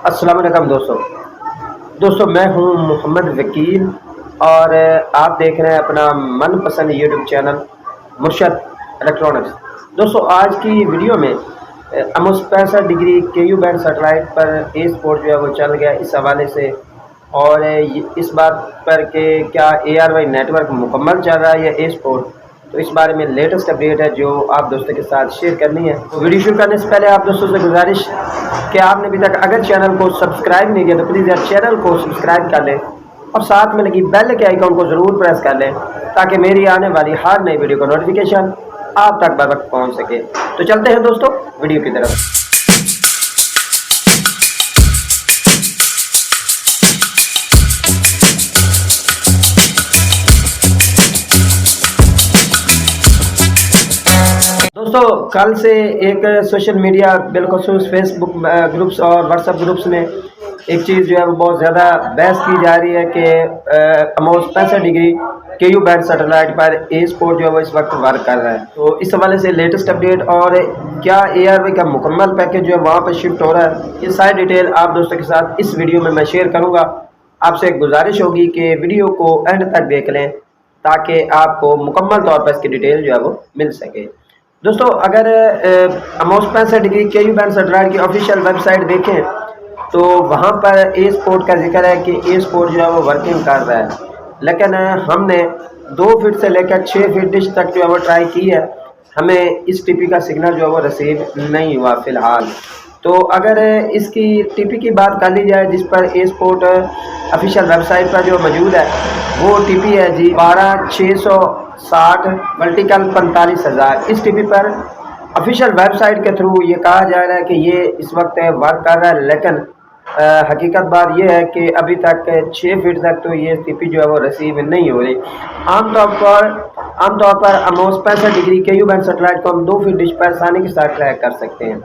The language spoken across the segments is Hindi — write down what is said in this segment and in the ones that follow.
अस्सलाम वालेकुम दोस्तों मैं हूं मोहम्मद वकील और आप देख रहे हैं अपना मनपसंद यूट्यूब चैनल मुर्शद इलेक्ट्रॉनिक्स। दोस्तों आज की वीडियो में Amos 65 degree KU band satellite पर ए स्पोर्ट जो है वो चल गया इस हवाले से, और इस बात पर कि क्या ARY नेटवर्क मुकम्मल चल रहा है या ए स्पोर्ट, तो इस बारे में लेटेस्ट अपडेट है जो आप दोस्तों के साथ शेयर करनी है। तो वीडियो शुरू करने से पहले आप दोस्तों से गुजारिश कि आपने अभी तक अगर चैनल को सब्सक्राइब नहीं किया तो प्लीज़ यार चैनल को सब्सक्राइब कर लें और साथ में लगी बेल के आइकॉन को ज़रूर प्रेस कर लें ताकि मेरी आने वाली हर नई वीडियो का नोटिफिकेशन आप तक बर वक्त पहुँच सके। तो चलते हैं दोस्तों वीडियो की तरफ। दोस्तों कल से एक सोशल मीडिया बिलखसूस फेसबुक ग्रुप्स और व्हाट्सएप ग्रुप्स में एक चीज़ जो है वो बहुत ज़्यादा बहस की जा रही है कि Amos 65 degree KU band satellite पर ए स्पोर्ट जो है वो इस वक्त वर्क कर रहा है। तो इस हवाले से लेटेस्ट अपडेट और क्या ARY का मुकम्मल पैकेज जो है वहाँ पर शिफ्ट हो रहा है, ये सारी डिटेल आप दोस्तों के साथ इस वीडियो में मैं शेयर करूँगा। आपसे गुजारिश होगी कि वीडियो को एंड तक देख लें ताकि आपको मुकम्मल तौर पर इसकी डिटेल जो है वो मिल सके। दोस्तों अगर Amos 65 degree KU band satellite की ऑफिशियल वेबसाइट देखें तो वहाँ पर ए स्पोर्ट का जिक्र है कि ए स्पोर्ट जो है वो वर्किंग कर रहा है, लेकिन हमने 2 फीट से लेकर 6 फीट डिश तक जो है वो ट्राई की है, हमें इस TP का सिग्नल जो है वो रिसीव नहीं हुआ फ़िलहाल। तो अगर इसकी TP की बात कर ली जाए जिस पर ए स्पोर्ट ऑफिशियल वेबसाइट पर जो मौजूद है वो TP है जी 12660 मल्टीकल 45,000। इस TP पर ऑफिशियल वेबसाइट के थ्रू ये कहा जा रहा है कि ये इस वक्त वर्क कर रहा है, लेकिन हकीकत बात यह है कि अभी तक 6 फीट तक तो ये TP जो है वो रिसीव नहीं हो रही। आमतौर पर Amos 65 degree KU band satellite को हम 2 फीट डिश पर आसानी के साथ ट्रैक कर सकते हैं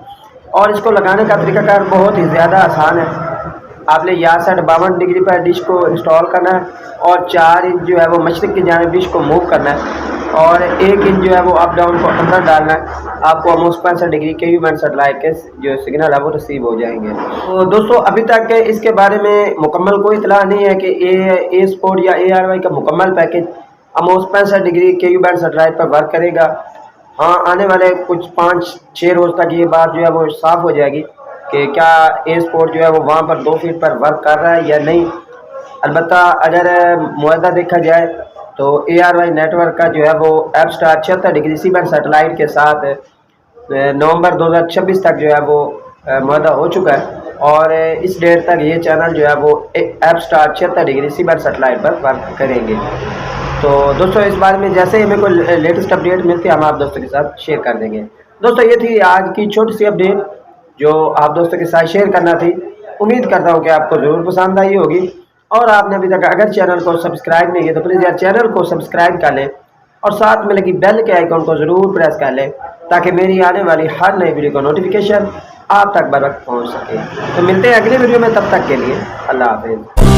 और इसको लगाने का तरीकाकार बहुत ही ज़्यादा आसान है। आपने यहाँ से 52 डिग्री पर डिश को इंस्टॉल करना है और 4 इंच जो है वो मशरिक़ की जानिब डिश को मूव करना है और 1 इंच जो है वो अप डाउन को अंदर डालना है। आपको Amos 65 degree KU band satellite के जो सिग्नल है वो रिसीव हो जाएंगे। तो दोस्तों अभी तक इसके बारे में मुकम्मल कोई इतला नहीं है कि ए स्पोर्ट या ARY का मुकम्मल package Amos 65 degree KU band satellite पर वर्क करेगा। हाँ, आने वाले कुछ 5-6 रोज़ तक ये बात जो है वो साफ़ हो जाएगी कि क्या ए स्पोर्ट जो है वो वहाँ पर 2 फीट पर वर्क कर रहा है या नहीं। अलबत्ता अगर मुआहदा देखा जाए तो ARY नेटवर्क का जो है वो एपस्टार 76 डिग्री C बैंड सैटेलाइट के साथ नवंबर 2026 तक जो है वो मुआहदा हो चुका है और इस डेट तक ये चैनल जो है वो एपस्टार 76 डिग्री C बैंड सैटेलाइट पर वर्क करेंगे। तो दोस्तों इस बारे में जैसे ही हमें कोई लेटेस्ट अपडेट मिलती है हम आप दोस्तों के साथ शेयर कर देंगे। दोस्तों ये थी आज की छोटी सी अपडेट जो आप दोस्तों के साथ शेयर करना थी। उम्मीद करता हूँ कि आपको ज़रूर पसंद आई होगी और आपने अभी तक अगर चैनल को सब्सक्राइब नहीं किया तो प्लीज़ यार चैनल को सब्सक्राइब कर लें और साथ में लगी बेल के आइकॉन को ज़रूर प्रेस कर लें ताकि मेरी आने वाली हर नई वीडियो का नोटिफिकेशन आप तक बर वक्त पहुँच सके। तो मिलते हैं अगले वीडियो में, तब तक के लिए अल्लाह हाफ़िज़।